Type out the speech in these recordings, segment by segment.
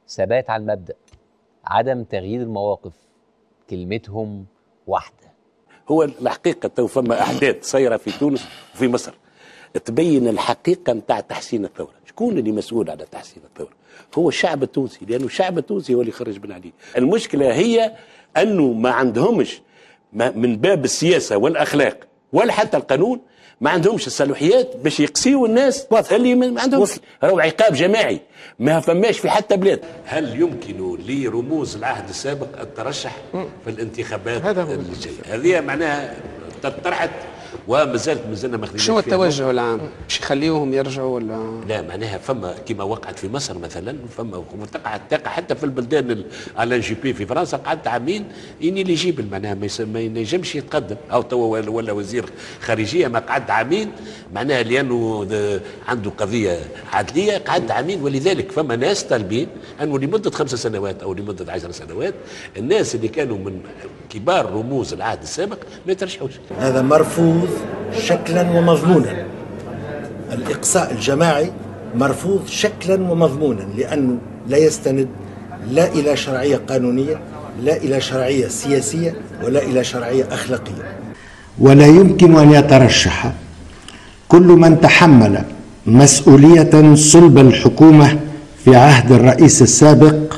ثبات على المبدأ، عدم تغيير المواقف، كلمتهم واحدة. هو الحقيقة تو فما أحداث صايرة في تونس وفي مصر تبين الحقيقة نتاع تحسين الثورة. شكون اللي مسؤول على تحسين الثورة؟ هو الشعب التونسي، لأنه الشعب التونسي هو اللي خرج بن علي. المشكلة هي أنه ما عندهمش من باب السياسة والأخلاق ولا حتى القانون، ما عندهمش الصلاحيات باش يقسيوا الناس اللي ما عندهمش. راهو عقاب جماعي ما فماش في حتى بلاد. هل يمكن لرموز العهد السابق الترشح في الانتخابات اللي جايه؟ هذه معناها طرحت وما زلنا ماخذين. شنو التوجه العام؟ باش يخليوهم يرجعوا ولا لا؟ معناها فما كما وقعت في مصر مثلا، فما تقع حتى في البلدان على جي بي في فرنسا قعدت عامين انيليجيبل، معناها ما ينجمش يتقدم، او توا ولا وزير خارجيه ما قعد عامين، معناها لانه عنده قضيه عدليه قعد عامين. ولذلك فما ناس طالبين انه لمده 5 سنوات او لمده 10 سنوات الناس اللي كانوا من كبار رموز العهد السابق ما يترشحوش. هذا مرفوض شكلا ومضمونا. الإقصاء الجماعي مرفوض شكلا ومضمونا، لأنه لا يستند لا إلى شرعية قانونية، لا إلى شرعية سياسية، ولا إلى شرعية أخلاقية. ولا يمكن أن يترشح كل من تحمل مسؤولية صلب الحكومة في عهد الرئيس السابق،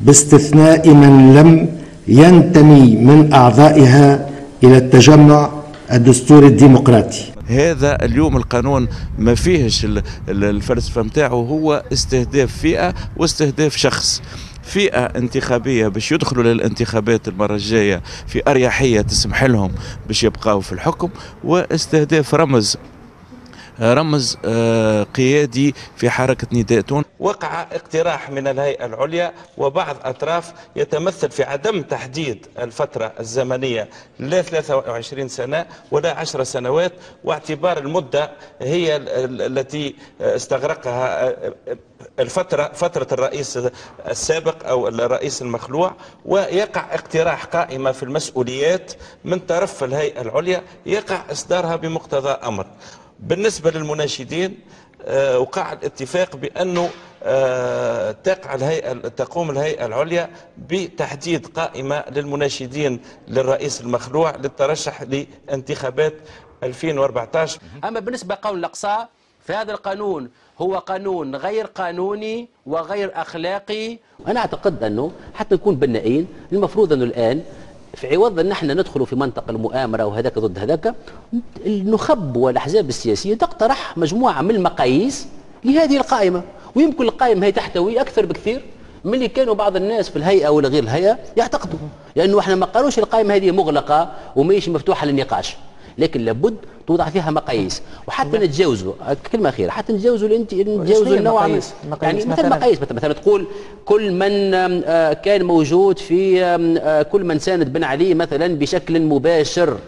باستثناء من لم ينتمي من أعضائها إلى التجمع الدستوري الديمقراطي. هذا اليوم القانون ما فيهش الفلسفة متاعه، هو استهداف فئة واستهداف شخص، فئة انتخابية باش يدخلوا للانتخابات المرة الجاية في أريحية تسمح لهم باش يبقاو في الحكم، واستهداف رمز قيادي في حركة نداء تونس. وقع اقتراح من الهيئة العليا وبعض أطراف يتمثل في عدم تحديد الفترة الزمنية لا 23 سنة ولا 10 سنوات، واعتبار المدة هي التي استغرقها فترة الرئيس السابق أو الرئيس المخلوع. ويقع اقتراح قائمة في المسؤوليات من طرف الهيئة العليا يقع إصدارها بمقتضى أمر. بالنسبة للمناشدين وقع الاتفاق بأنه تقوم الهيئة العليا بتحديد قائمة للمناشدين للرئيس المخلوع للترشح لانتخابات 2014. أما بالنسبة لقول الأقصاء فهذا القانون هو قانون غير قانوني وغير أخلاقي. أنا أعتقد أنه حتى نكون بنائين المفروض أنه الآن في عوض ان احنا ندخلوا في منطقه المؤامره وهذاك ضد هذاك، النخب والاحزاب السياسيه تقترح مجموعه من المقاييس لهذه القائمه، ويمكن القائمه هي تحتوي اكثر بكثير من اللي كانوا بعض الناس في الهيئه ولا غير الهيئه يعتقدوا، لانه احنا ما قالوش القائمه هذه مغلقه وماهيش مفتوحه للنقاش، لكن لابد توضع فيها مقاييس، وحتى نتجاوزوا كلمه اخيره، حتى نتجاوزوا النوع يعني مثل مقاييس مثلا تقول كل من كان موجود في كل من ساند بن علي مثلا بشكل مباشر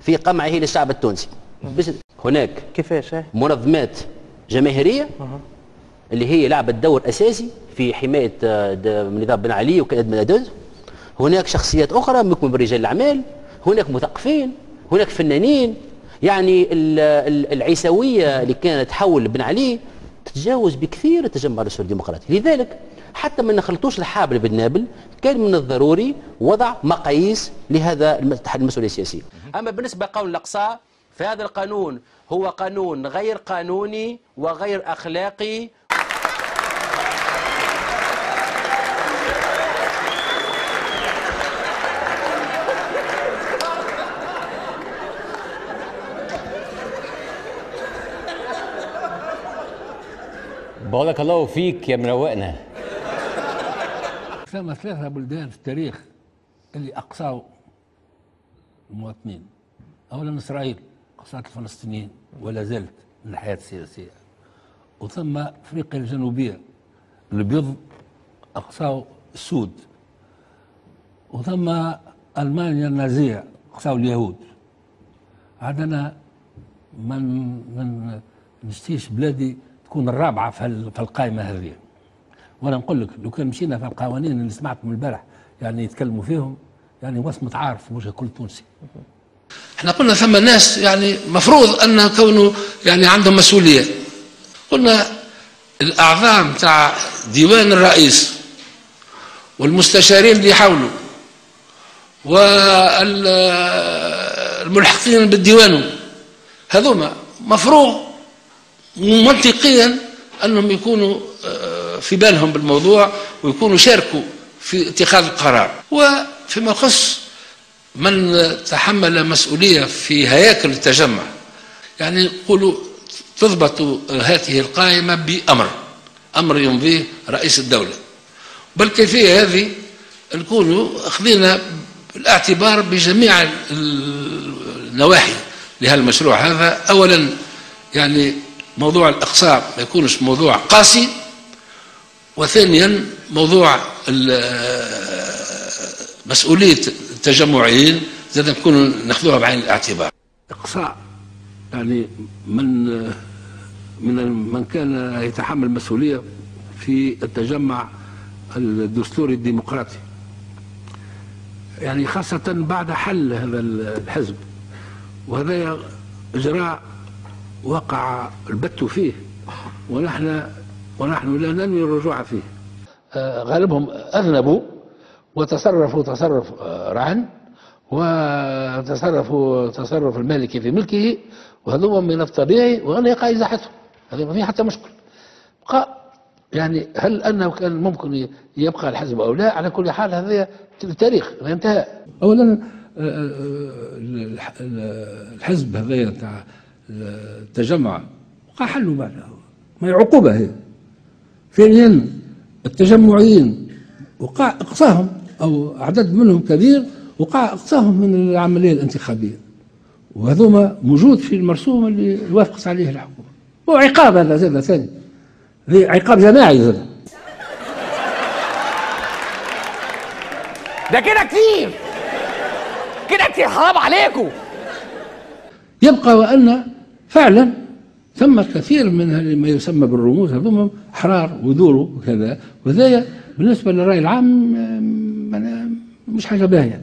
في قمعه للشعب التونسي. هناك كيفاش منظمات جماهيريه اللي هي لعبت دور اساسي في حمايه نظام بن علي وكيد من الدوز. هناك شخصيات اخرى من رجال الاعمال، هناك مثقفين، هناك فنانين. يعني العيسويه اللي كانت حول بن علي تتجاوز بكثير التجمع الديمقراطي. لذلك حتى ما نخلطوش الحابل بالنابل، كان من الضروري وضع مقاييس لهذا المسؤوليه السياسيه. اما بالنسبه لقول الاقصاء فهذا القانون هو قانون غير قانوني وغير اخلاقي. بارك الله فيك يا مروقنا. ثم 3 بلدان في التاريخ اللي أقصوا المواطنين. أولا إسرائيل أقصت الفلسطينيين ولا زالت من الحياة السياسية، وثم أفريقيا الجنوبية البيض أقصوا السود، وثم ألمانيا النازية أقصوا اليهود. عندنا من نشتيش بلادي تكون الرابعة في القائمة هذه. وأنا نقول لك لو كان مشينا في القوانين اللي سمعتهم البارح يعني يتكلموا فيهم، يعني وصمة عار في وجه كل تونسي. احنا قلنا ثم ناس يعني مفروض أن كونوا يعني عندهم مسؤولية. قلنا الأعضاء متاع ديوان الرئيس والمستشارين اللي حوله والملحقين بالديوان، هذوما مفروض منطقيا أنهم يكونوا في بالهم بالموضوع ويكونوا شاركوا في اتخاذ القرار. وفيما يخص من تحمل مسؤولية في هياكل التجمع، يعني يقولوا تضبط هذه القائمة بأمر يمضيه رئيس الدولة، بالكيفية هذه نكونوا أخذنا بالاعتبار بجميع النواحي لهالمشروع هذا. أولا يعني موضوع الإقصاء ما يكونش موضوع قاسي، وثانيا موضوع مسؤولية التجمعيين زاد نكونوا ناخذوها بعين الاعتبار. إقصاء يعني من كان يتحمل مسؤولية في التجمع الدستوري الديمقراطي، يعني خاصة بعد حل هذا الحزب، وهذا إجراء وقع البت فيه، ونحن لا ننوي الرجوع فيه. غالبهم أذنبوا وتصرفوا تصرف رهن، وتصرفوا تصرف المالكي في ملكه، وهذو من الطبيعي وأن يقع إزاحتهم، هذا ما فيه حتى مشكل. يعني هل أنه كان ممكن يبقى الحزب أو لا؟ على كل حال هذا التاريخ انتهى. أولا الحزب هذا تاع التجمع وقع حله بعدها، ما هي عقوبة هي. ثانيا التجمعيين وقع إقصاهم، أو عدد منهم كبير وقع إقصاهم من العملية الانتخابية، وهذوما موجود في المرسوم اللي وافقت عليه الحكومة. وعقاب هذا زاد ثاني، عقاب جماعي زاد. ده كده كتير، كده كتير، حرام عليكم. يبقى وأن فعلا ثم كثير من ما يسمى بالرموز هذوما أحرار ودوروا وكذا، وذا بالنسبة للرأي العام مش حاجة باهية.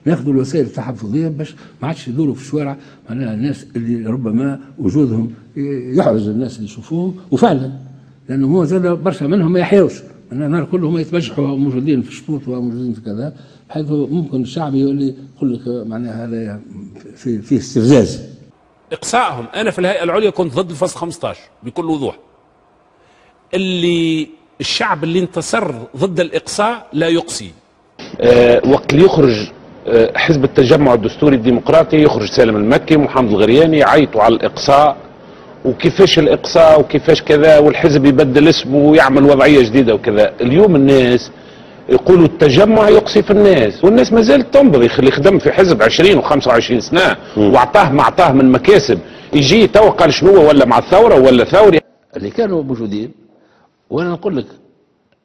ناخذوا الوسائل التحفظية باش ما عادش يدوروا في الشوارع، معناها الناس اللي ربما وجودهم يحرج الناس اللي يشوفوهم، وفعلا لأنه هو زاد برشا منهم ما يحيوش، معناها النهار كلهم يتبجحوا موجودين في الشبوط وموجودين في كذا، بحيث ممكن الشعب يقول لك معناها هذا فيه استفزاز. إقصائهم، أنا في الهيئة العليا كنت ضد الفصل 15 بكل وضوح. اللي الشعب اللي انتصر ضد الإقصاء لا يقصي. وقت اللي يخرج حزب التجمع الدستوري الديمقراطي، يخرج سالم المكي ومحمد الغرياني يعيطوا على الإقصاء وكيفاش الإقصاء وكيفاش كذا، والحزب يبدل اسمه ويعمل وضعية جديدة وكذا. اليوم الناس يقولوا التجمع يقصي في الناس، والناس ما زالت تنبض. اللي خدم في حزب 20 و25 سنة واعطاه ما اعطاه من مكاسب، يجي تو قال شنو ولا مع الثورة ولا ثوري. اللي كانوا موجودين، وانا نقول لك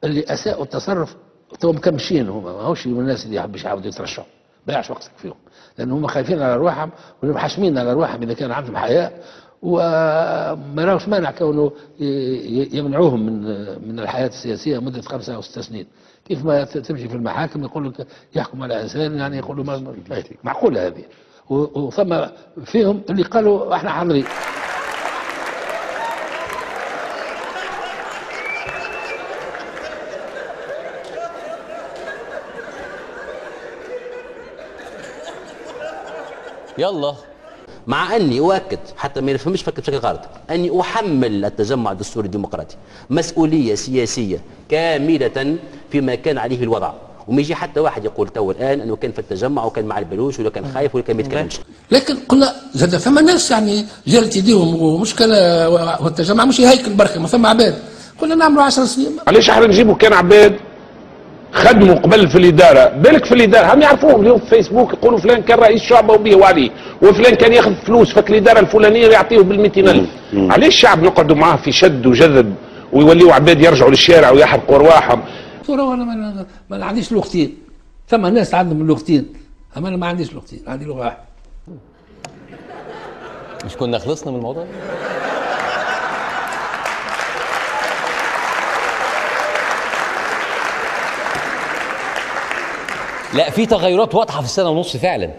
اللي اساءوا التصرف تو مكمشين، هما ماهوش من الناس اللي يحبش يعاودوا يترشحوا، ما يعش وقتك فيهم، لان هما خايفين على ارواحهم ومحاشمين على ارواحهم اذا كان عندهم حياة، وما راهوش مانع كونه يمنعوهم من الحياة السياسية مدة 5 أو 6 سنين. كيف ما تمشي في المحاكم يقول لك يحكم على انسان، يعني يقولوا معقولة هذه، وثم فيهم اللي قالوا احنا حاضرين. يلا. مع أني أؤكد حتى ما يفهمش بشكل غلط أني أحمل التجمع الدستوري الديمقراطي مسؤولية سياسية كاملة فيما كان عليه الوضع، وما يجي حتى واحد يقول تو الآن أنه كان في التجمع وكان مع البلوش ولا كان خايف ولا كان ما يتكلمش. لكن قلنا زاد ثم ناس يعني جالت يديهم ومشكلة، والتجمع مش هيكل بركة، ما ثم عباد. قلنا نعملوا 10 سنين. علاش احنا نجيبوا كان عباد خدموا قبل في الاداره، بالك في الاداره هم يعرفوهم اليوم في فيسبوك يقولوا فلان كان رئيس شعبه وبيه وعليه، وفلان كان ياخذ فلوس فك الاداره الفلانيه يعطيه بال200,000. علاش الشعب نقعدوا معاه في شد وجذب ويوليوا عباد يرجعوا للشارع ويحرقوا ارواحهم؟ انا ما عنديش لغتين، ثم ناس عندهم لغتين، اما انا ما عنديش لغتين، عندي لغه واحده. مش كنا خلصنا من الموضوع؟ لا، في تغيرات واضحه في السنه ونص فعلا.